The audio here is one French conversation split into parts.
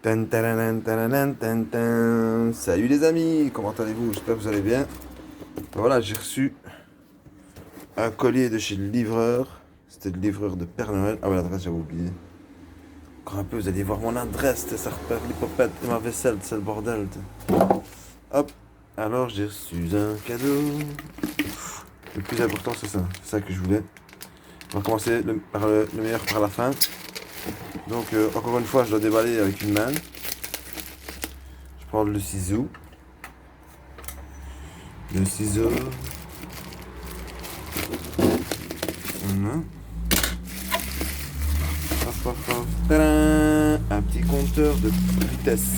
Tan, taranan, taranan, tan, tan. Salut les amis, comment allez-vous? J'espère que vous allez bien. Voilà, j'ai reçu un colis de chez le livreur. C'était le livreur de Père Noël. Ah ouais, l'adresse, j'avais oublié. Encore un peu, vous allez voir mon adresse. Ça repère les popettes et ma vaisselle, c'est le bordel. Hop, alors j'ai reçu un cadeau. Le plus important, c'est ça. C'est ça que je voulais. On va commencer par le meilleur par la fin. Donc, encore une fois, je dois déballer avec une main. Je prends le ciseau. Le ciseau. Voilà. Hop, hop, hop. Tadam! Un petit compteur de vitesse.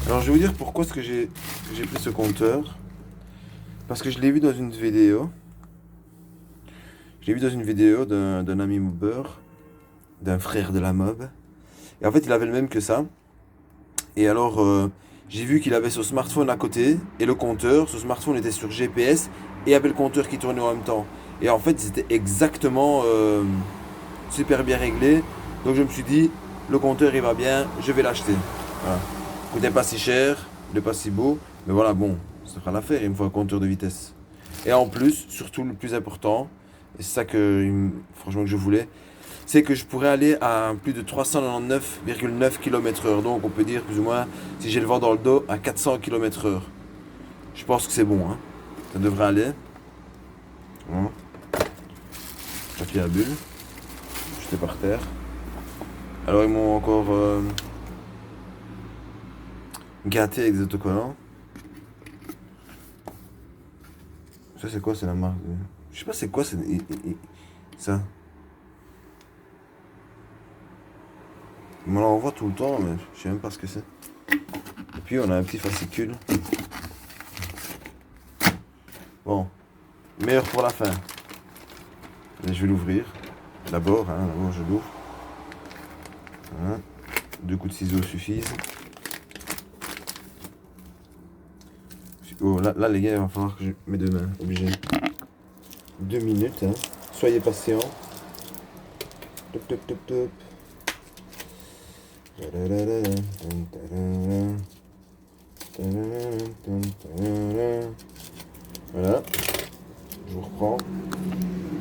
Alors, je vais vous dire pourquoi est-ce que j'ai pris ce compteur. Parce que je l'ai vu dans une vidéo. Je l'ai vu dans une vidéo d'un ami mobber, d'un frère de la mob. Et en fait, il avait le même que ça. Et alors, j'ai vu qu'il avait son smartphone à côté et le compteur. Ce smartphone était sur GPS et avait le compteur qui tournait en même temps. Et en fait, c'était exactement super bien réglé. Donc je me suis dit, le compteur il va bien, je vais l'acheter. Voilà. Il coûtait pas si cher, il n'est pas si beau. Mais voilà, bon, ça fera l'affaire, il me faut un compteur de vitesse. Et en plus, surtout le plus important, et c'est ça que franchement que je voulais, c'est que je pourrais aller à plus de 399,9 km/h. Donc on peut dire plus ou moins, si j'ai le vent dans le dos, à 400 km/h. Je pense que c'est bon, hein. Ça devrait aller. Hein. Papier à bulles. Jeté par terre. Alors ils m'ont encore gâté avec des autocollants. Ça c'est quoi? C'est la marque de... Je sais pas c'est quoi ça. On me l'envoie tout le temps mais je sais même pas ce que c'est. Et puis on a un petit fascicule. Bon, meilleur pour la fin. Et je vais l'ouvrir. D'abord je l'ouvre. Voilà. 2 coups de ciseaux suffisent. Oh, là les gars, il va falloir que je mets deux mains, obligé. 2 minutes, hein. Soyez patients. Top, top, top, top. Voilà, je vous reprends.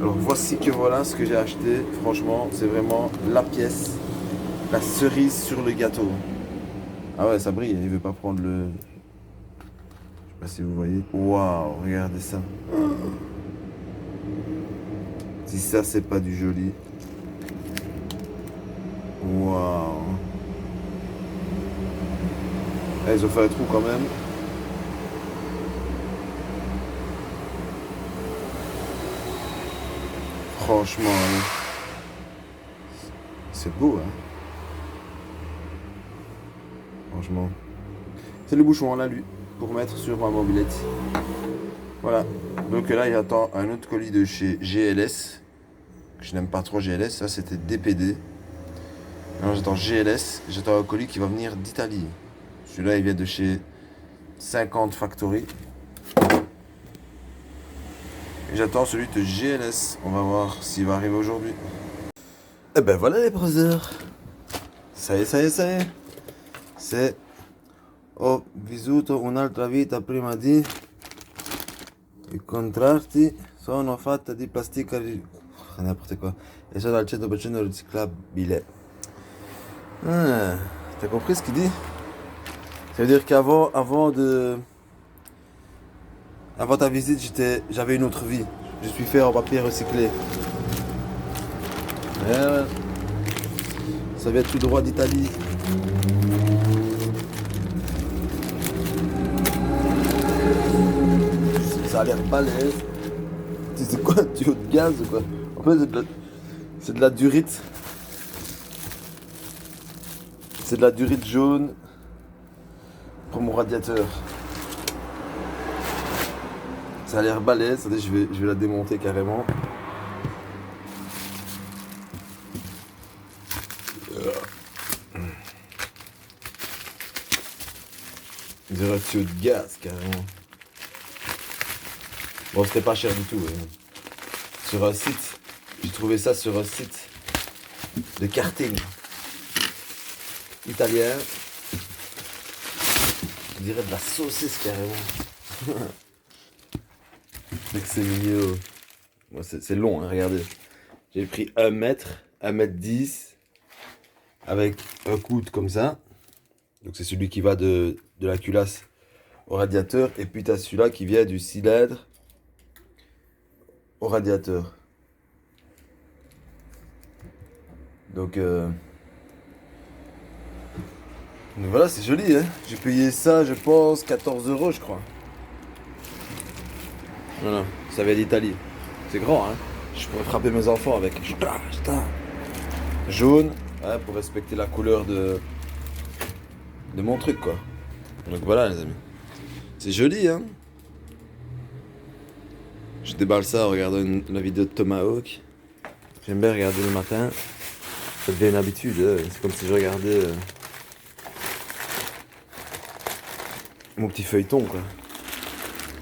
Alors voici que voilà ce que j'ai acheté. Franchement, c'est vraiment la pièce, la cerise sur le gâteau. Ah ouais, ça brille, il veut pas prendre le... Je sais pas si vous voyez. Waouh, regardez ça. Si ça c'est pas du joli. Waouh. Ah, ils ont fait un trou quand même. Franchement, c'est beau, hein. Franchement. C'est le bouchon, on l'a lu, pour mettre sur ma mobilette. Voilà. Donc là, il attend un autre colis de chez GLS. Je n'aime pas trop GLS, ça c'était DPD. Alors j'attends GLS, j'attends un colis qui va venir d'Italie. Celui-là, il vient de chez 50 Factory. Et j'attends celui de GLS. On va voir s'il va arriver aujourd'hui. Et ben voilà les brothers. Ça y est, ça y est, ça y est. C'est... Ho vissuto un'altra vita prima di incontrarti. Sono fatta di plastica... N'importe quoi. Et sono al 100% riciclabile. Ah, t'as compris ce qu'il dit? Ça veut dire avant ta visite, j'avais une autre vie. Je suis fait en papier recyclé. Ouais. Ça vient tout droit d'Italie. Ça a l'air balèze. C'est quoi, un tuyau de gaz ou quoi? En fait, c'est de la durite. C'est de la durite jaune pour mon radiateur. Ça a l'air balèze. Attendez, je vais la démonter carrément. On dirait un tuyau de gaz carrément. Bon, c'était pas cher du tout. Sur un site. J'ai trouvé ça sur un site de karting. italien. On dirait de la saucisse carrément. C'est mignon. Bon, c'est long, hein, regardez. J'ai pris 1 mètre, 1m10 avec un coude comme ça. Donc c'est celui qui va de la culasse au radiateur. Et puis t'as celui-là qui vient du cylindre au radiateur. Donc voilà, c'est joli, hein. J'ai payé ça, je pense, 14 € je crois. Voilà, ça vient d'Italie. C'est grand, hein. Je pourrais frapper mes enfants avec. Jaune, ouais, pour respecter la couleur de mon truc, quoi. Donc voilà, les amis. C'est joli, hein. Je déballe ça en regardant la vidéo de Tomahawk. J'aime bien regarder le matin. Ça devient une habitude, hein. C'est comme si je regardais mon petit feuilleton, quoi.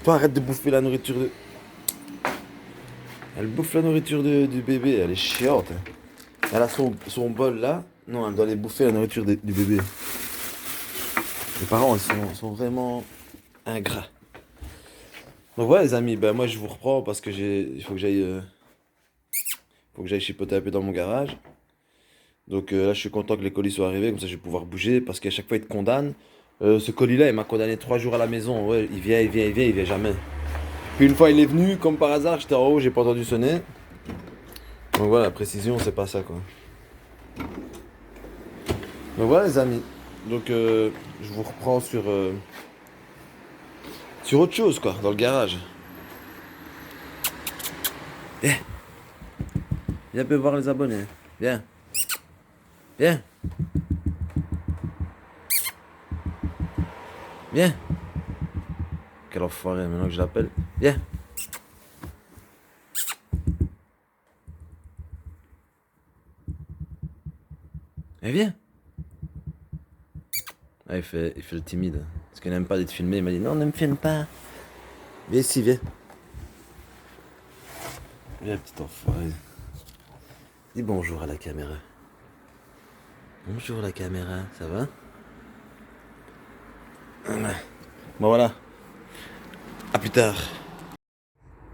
Toi, arrête de bouffer la nourriture de... Elle bouffe la nourriture du bébé, elle est chiante. Elle a son bol là. Non, elle doit aller bouffer la nourriture du bébé. Les parents, ils sont vraiment ingrats. Donc voilà les amis, ben moi je vous reprends parce que il faut que j'aille chipoter un peu dans mon garage. Donc là je suis content que les colis soient arrivés, comme ça je vais pouvoir bouger parce qu'à chaque fois ils te condamnent. Ce colis là il m'a condamné 3 jours à la maison. Ouais, il vient jamais. Puis une fois il est venu, comme par hasard, j'étais en haut, j'ai pas entendu sonner. Donc voilà, la précision c'est pas ça quoi. Donc voilà les amis. Donc je vous reprends sur autre chose quoi, dans le garage. Viens. Viens un peu voir les abonnés. Viens. Viens. Viens. Quel enfoiré maintenant que je l'appelle. Viens. Eh viens. Ah, il fait le timide. Parce qu'il n'aime pas d'être filmé. Il m'a dit non, ne me filme pas. Viens ici, viens. Viens, petit enfoiré. Dis bonjour à la caméra. Bonjour la caméra, ça va? Bon voilà. À plus tard.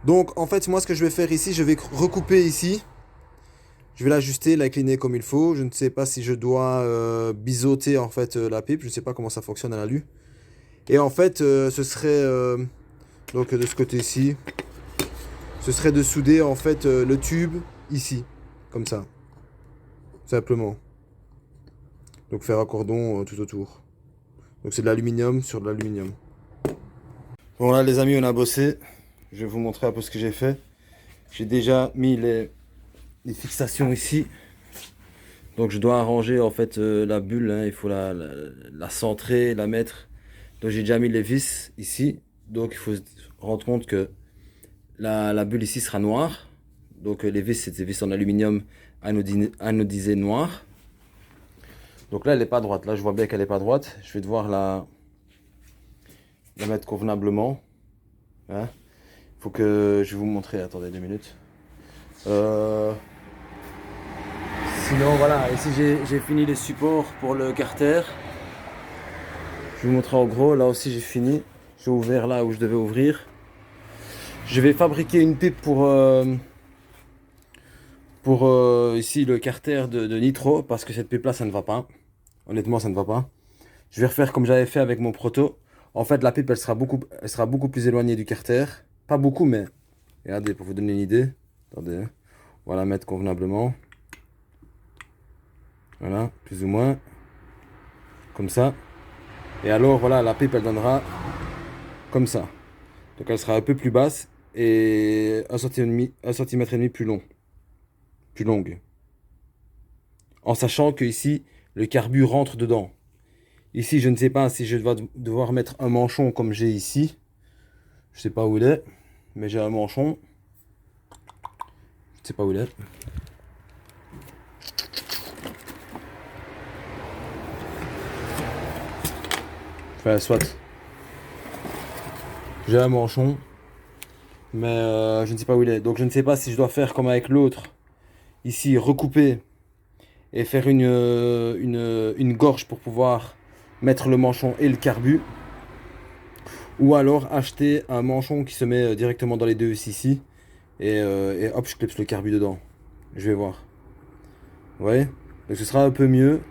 Donc en fait moi ce que je vais faire ici, je vais recouper ici. Je vais l'ajuster, l'incliner comme il faut. Je ne sais pas si je dois biseauter en fait la pipe. Je ne sais pas comment ça fonctionne à l'alu. Et en fait ce serait donc de ce côté-ci. Ce serait de souder en fait le tube ici. Comme ça. Simplement. Donc faire un cordon tout autour. Donc c'est de l'aluminium sur de l'aluminium. Bon là les amis on a bossé. Je vais vous montrer un peu ce que j'ai fait. J'ai déjà mis les fixations ici. Donc je dois arranger en fait la bulle. Hein. Il faut la centrer, la mettre. Donc j'ai déjà mis les vis ici. Donc il faut se rendre compte que la bulle ici sera noire. Donc les vis c'est des vis en aluminium anodisé noir. Donc là elle n'est pas droite. Là je vois bien qu'elle n'est pas droite. Je vais devoir la mettre convenablement. Hein. Faut que je vais vous montrer. Attendez 2 minutes. Sinon voilà, ici j'ai fini les supports pour le carter. Je vais vous montrer en gros. Là aussi j'ai fini. J'ai ouvert là où je devais ouvrir. Je vais fabriquer une pipe pour ici le carter de nitro parce que cette pipe là ça ne va pas. Honnêtement ça ne va pas. Je vais refaire comme j'avais fait avec mon proto. En fait la pipe elle sera beaucoup plus éloignée du carter. Pas beaucoup mais regardez pour vous donner une idée. Attendez, on va la mettre convenablement. Voilà, plus ou moins. Comme ça. Et alors voilà la pipe elle donnera comme ça. Donc elle sera un peu plus basse et 1,5 cm plus long. Plus longue. En sachant que ici le carbu rentre dedans. Ici, je ne sais pas si je vais devoir mettre un manchon comme j'ai ici. Je sais pas où il est, mais j'ai un manchon. Je ne sais pas où il est. Enfin, soit. J'ai un manchon, mais je ne sais pas où il est. Donc, je ne sais pas si je dois faire comme avec l'autre. Ici, recouper et faire une gorge pour pouvoir mettre le manchon et le carbu. Ou alors acheter un manchon qui se met directement dans les deux vis ici. Et hop, je clipse le carbu dedans. Je vais voir. Vous voyez? Donc ce sera un peu mieux.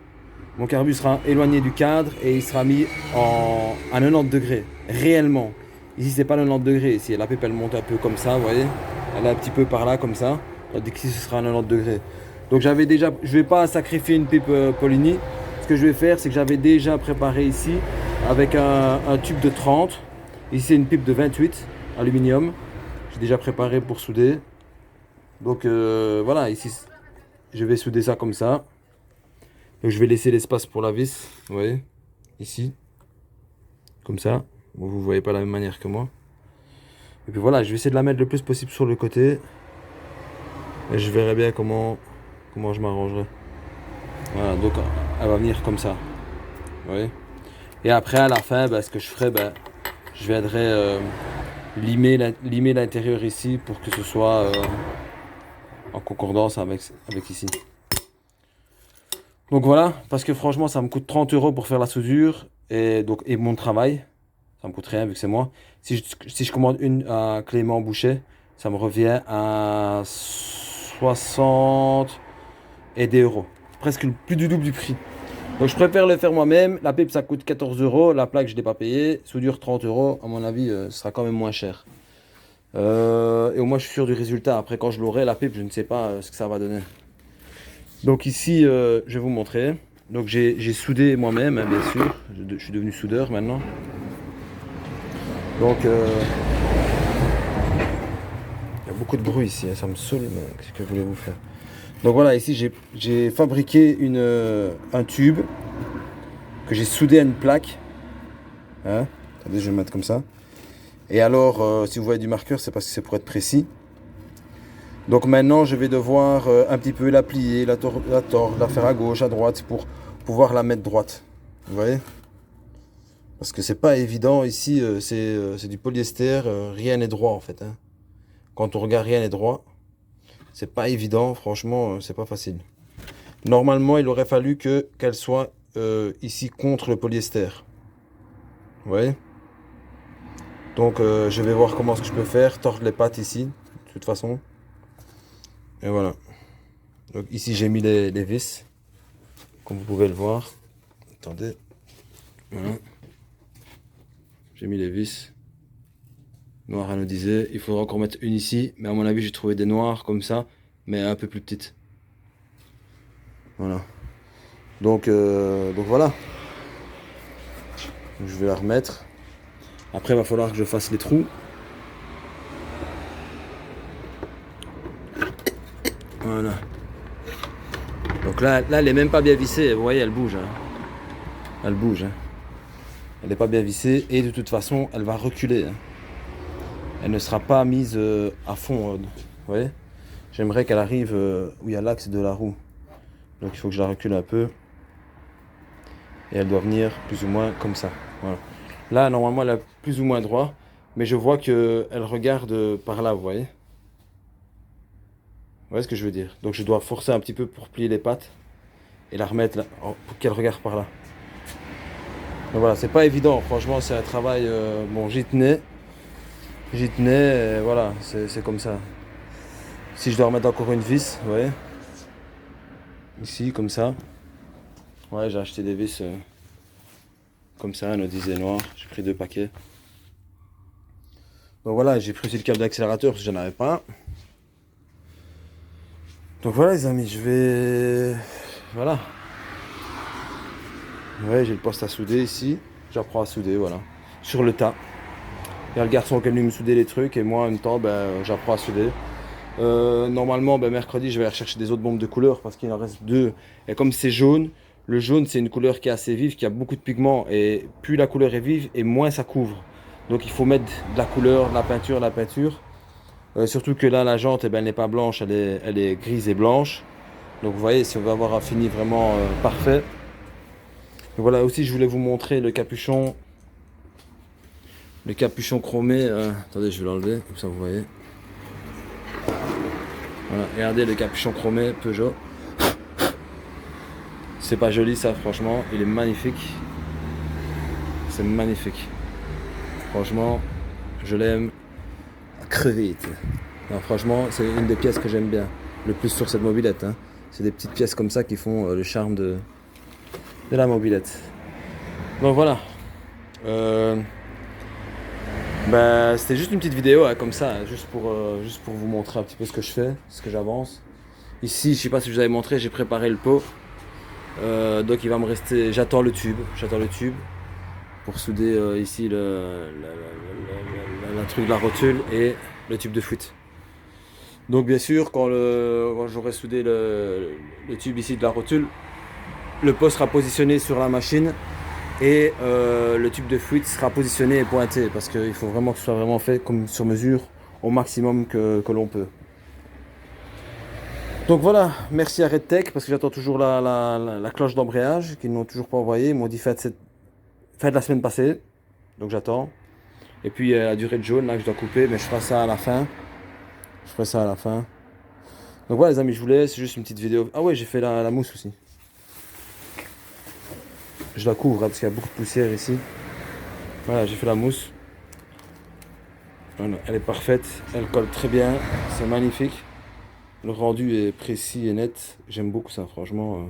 Mon carbu sera éloigné du cadre et il sera mis à 90 degrés. Réellement. Ici, c'est pas 90 degrés. Ici, la pipe, elle monte un peu comme ça, vous voyez? Elle est un petit peu par là, comme ça. Tandis qu'ici, ce sera à 90 degrés. Donc j'avais déjà... Je vais pas sacrifier une pipe Poligny. Ce que je vais faire, c'est que j'avais déjà préparé ici avec un tube de 30. Ici, c'est une pipe de 28 aluminium. J'ai déjà préparé pour souder. Donc voilà, ici, je vais souder ça comme ça. Donc je vais laisser l'espace pour la vis, vous voyez, ici, comme ça. Bon, vous voyez pas de la même manière que moi. Et puis voilà, je vais essayer de la mettre le plus possible sur le côté. Et je verrai bien comment je m'arrangerai. Voilà, donc elle va venir comme ça, vous voyez. Et après, à la fin, bah, ce que je ferai, bah, je viendrai limer l'intérieur ici pour que ce soit en concordance avec ici. Donc voilà, parce que franchement, ça me coûte 30 € pour faire la soudure et mon travail. Ça me coûte rien vu que c'est moi. Si je commande à Clément Boucher, ça me revient à 60 et des euros. Presque plus du double du prix. Donc je préfère le faire moi-même. La pipe, ça coûte 14 €. La plaque, je ne l'ai pas payée. Soudure 30 €. À mon avis, ce sera quand même moins cher. Et au moins, je suis sûr du résultat. Après, quand je l'aurai, la pipe, je ne sais pas ce que ça va donner. Donc ici, je vais vous montrer. Donc j'ai soudé moi-même, hein, bien sûr. Je suis devenu soudeur maintenant. Donc il y a beaucoup de bruit ici, hein, ça me saoule, mais qu'est-ce que voulez-vous faire? Donc voilà, ici j'ai fabriqué un tube que j'ai soudé à une plaque. Hein? Attendez, je vais le mettre comme ça. Et alors, si vous voyez du marqueur, c'est parce que c'est pour être précis. Donc maintenant, je vais devoir un petit peu la plier, la tordre, la faire à gauche, à droite pour pouvoir la mettre droite. Vous voyez? Parce que c'est pas évident ici, c'est du polyester, rien n'est droit en fait. Hein. Quand on regarde, rien n'est droit. C'est pas évident, franchement, c'est pas facile. Normalement, il aurait fallu qu'elle soit ici contre le polyester. Vous voyez? Donc je vais voir comment ce que je peux faire, tordre les pattes ici, de toute façon. Et voilà. Donc ici j'ai mis les vis, comme vous pouvez le voir. Attendez. Voilà. J'ai mis les vis. Noir anodisé. Il faudra encore mettre une ici, mais à mon avis j'ai trouvé des noirs comme ça, mais un peu plus petites. Voilà. Donc voilà. Je vais la remettre. Après il va falloir que je fasse les trous. Voilà. Donc là elle est même pas bien vissée. Vous voyez, elle bouge. Hein. Elle bouge. Hein. Elle n'est pas bien vissée et de toute façon elle va reculer. Hein. Elle ne sera pas mise à fond. Vous voyez? J'aimerais qu'elle arrive où il y a l'axe de la roue. Donc il faut que je la recule un peu. Et elle doit venir plus ou moins comme ça. Voilà. Là, normalement, elle est plus ou moins droit. Mais je vois qu'elle regarde par là, vous voyez? Vous voyez ce que je veux dire? Donc je dois forcer un petit peu pour plier les pattes. Et la remettre là, pour qu'elle regarde par là. Donc voilà, c'est pas évident. Franchement, c'est un travail... bon, j'y tenais. Voilà, c'est comme ça. Si je dois remettre encore une vis, vous voyez? Ici, comme ça. Ouais, j'ai acheté des vis comme ça, anodisé noir. J'ai pris 2 paquets. Donc voilà, j'ai pris aussi le câble d'accélérateur parce que j'en avais pas. Donc voilà les amis, je vais... Voilà. Ouais, j'ai le poste à souder ici. J'apprends à souder, voilà. Sur le tas. Il y a le garçon qui est venu me souder les trucs et moi en même temps, j'apprends à souder. Normalement, mercredi, je vais aller rechercher des autres bombes de couleur parce qu'il en reste 2. Et comme c'est jaune, le jaune, c'est une couleur qui est assez vive, qui a beaucoup de pigments. Et plus la couleur est vive, et moins ça couvre. Donc il faut mettre de la couleur, de la peinture. Surtout que là, la jante, elle n'est pas blanche, elle est grise et blanche. Donc vous voyez, si on veut avoir un fini vraiment parfait. Et voilà, aussi, je voulais vous montrer le capuchon. Le capuchon chromé. Attendez, je vais l'enlever, comme ça vous voyez. Voilà, regardez le capuchon chromé Peugeot. C'est pas joli ça, franchement, il est magnifique. C'est magnifique. Franchement, je l'aime à crever. Non, franchement, c'est une des pièces que j'aime bien le plus sur cette mobilette. Hein. C'est des petites pièces comme ça qui font le charme de la mobilette. Donc voilà. C'était juste une petite vidéo hein, comme ça, hein, juste pour vous montrer un petit peu ce que je fais, ce que j'avance. Ici, je sais pas si je vous avais montré, j'ai préparé le pot. Donc il va me rester, j'attends le tube pour souder ici la truc de la rotule et le tube de fuite. Donc bien sûr quand j'aurai soudé le tube ici de la rotule, le pot sera positionné sur la machine et le tube de fuite sera positionné et pointé parce qu'il faut vraiment que ce soit vraiment fait comme sur mesure au maximum que l'on peut. Donc voilà, merci à RedTech parce que j'attends toujours la cloche d'embrayage qu'ils n'ont toujours pas envoyée. Ils m'ont dit faites la semaine passée, donc j'attends. Et puis la durée de jaune là que je dois couper, mais je ferai ça à la fin. Donc voilà les amis, je vous laisse, c'est juste une petite vidéo. Ah ouais, j'ai fait la mousse aussi. Je la couvre hein, parce qu'il y a beaucoup de poussière ici. Voilà, j'ai fait la mousse. Voilà, elle est parfaite, elle colle très bien, c'est magnifique. Le rendu est précis et net. J'aime beaucoup ça, franchement.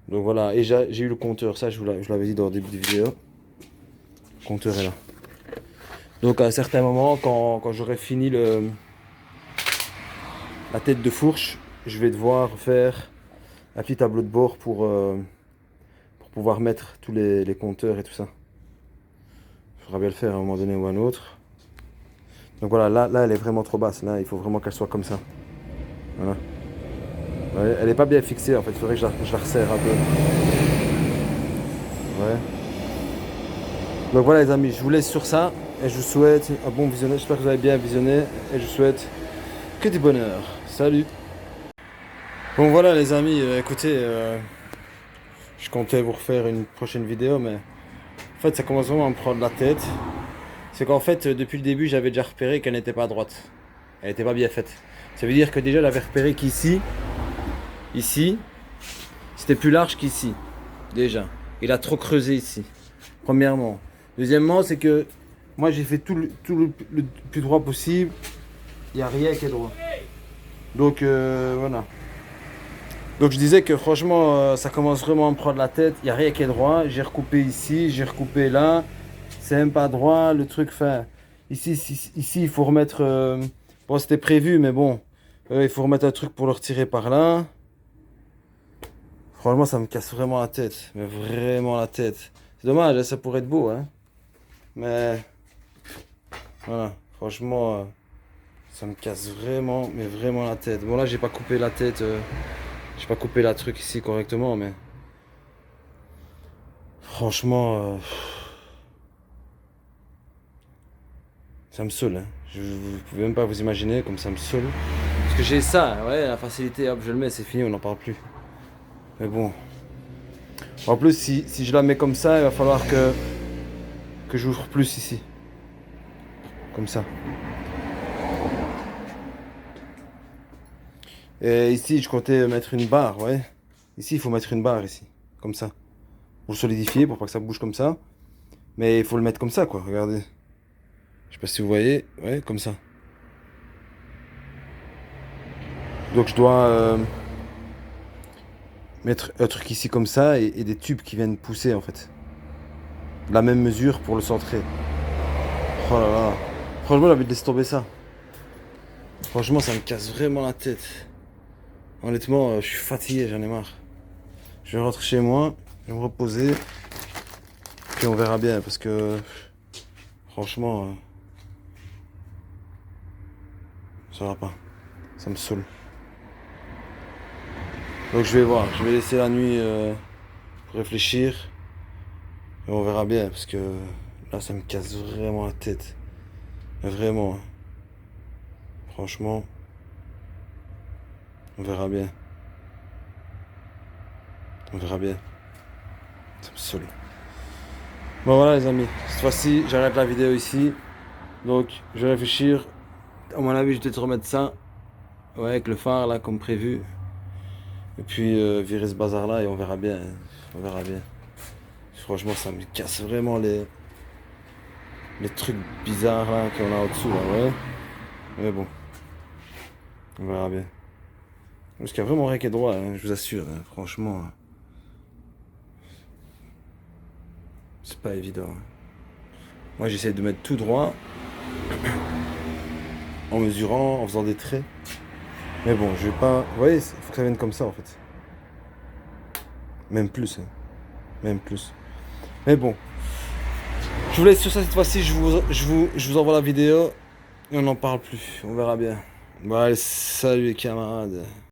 Donc voilà. Et j'ai eu le compteur. Ça, je vous l'avais dit dans le début de vidéo. Le compteur est là. Donc à un certain moment, quand j'aurai fini la tête de fourche, je vais devoir faire un petit tableau de bord pour pouvoir mettre tous les compteurs et tout ça. Il faudra bien le faire à un moment donné ou à un autre. Donc voilà, là elle est vraiment trop basse. Là, il faut vraiment qu'elle soit comme ça. Voilà. Ouais, elle n'est pas bien fixée en fait, il faudrait que je la resserre un peu. Ouais. Donc voilà les amis, je vous laisse sur ça et je vous souhaite un bon visionnage. J'espère que vous avez bien visionné et je vous souhaite que du bonheur. Salut. Bon voilà les amis, écoutez, je comptais vous refaire une prochaine vidéo mais en fait ça commence vraiment à me prendre la tête. C'est qu'en fait depuis le début j'avais déjà repéré qu'elle n'était pas droite. Elle n'était pas bien faite. Ça veut dire que déjà j'avais repéré qu'ici, c'était plus large qu'ici. Déjà. Il a trop creusé ici. Premièrement. Deuxièmement, c'est que moi j'ai fait tout le plus droit possible. Il n'y a rien qui est droit. Donc voilà. Donc je disais que franchement ça commence vraiment à me prendre la tête. Il n'y a rien qui est droit. J'ai recoupé ici, j'ai recoupé là. C'est même pas droit. Le truc, enfin. Ici, il faut remettre. Bon, c'était prévu, mais bon. Il faut remettre un truc pour le retirer par là. Franchement, ça me casse vraiment la tête. Mais vraiment la tête. C'est dommage, hein, ça pourrait être beau, hein. Mais. Voilà. Franchement, ça me casse vraiment, mais vraiment la tête. Bon, là, j'ai pas coupé la tête. J'ai pas coupé la truc ici correctement, mais. Franchement. Ça me saoule, hein. Vous pouvez même pas vous imaginer comme ça me saoule. Parce que j'ai ça, ouais, la facilité, hop, je le mets, c'est fini, on n'en parle plus. Mais bon. En plus, si je la mets comme ça, il va falloir que j'ouvre plus ici. Comme ça. Et ici, je comptais mettre une barre, ouais. Ici, il faut mettre une barre, ici. Comme ça. Pour le solidifier, pour pas que ça bouge comme ça. Mais il faut le mettre comme ça, quoi, regardez. Je sais pas si vous voyez, ouais, comme ça. Donc je dois mettre un truc ici comme ça et des tubes qui viennent pousser en fait. La même mesure pour le centrer. Oh là là. Franchement j'ai envie de laisser tomber ça. Franchement ça me casse vraiment la tête. Honnêtement je suis fatigué, j'en ai marre. Je vais rentrer chez moi, je vais me reposer. Puis on verra bien parce que franchement ça va pas. Ça me saoule. Donc je vais voir, je vais laisser la nuit pour réfléchir. Et on verra bien parce que là ça me casse vraiment la tête. Mais vraiment. Franchement. On verra bien. On verra bien. Ça me saoule. Bon voilà les amis. Cette fois-ci j'arrête la vidéo ici. Donc je vais réfléchir. À mon avis je vais peut-être remettre ça. Ouais avec le phare là comme prévu. Et puis virer ce bazar là et on verra bien. On verra bien. Franchement, ça me casse vraiment les trucs bizarres là qu'on a au-dessous là, ouais. Mais bon, on verra bien. Parce qu'il y a vraiment rien qui est droit, hein, je vous assure, hein, franchement. C'est pas évident. Moi j'essaie de mettre tout droit. En mesurant, en faisant des traits. Mais bon, je vais pas. Vous voyez, il faut que ça vienne comme ça en fait. Même plus. Hein. Même plus. Mais bon. Je vous laisse sur ça cette fois-ci. Je vous envoie la vidéo. Et on n'en parle plus. On verra bien. Bon, allez, salut les camarades.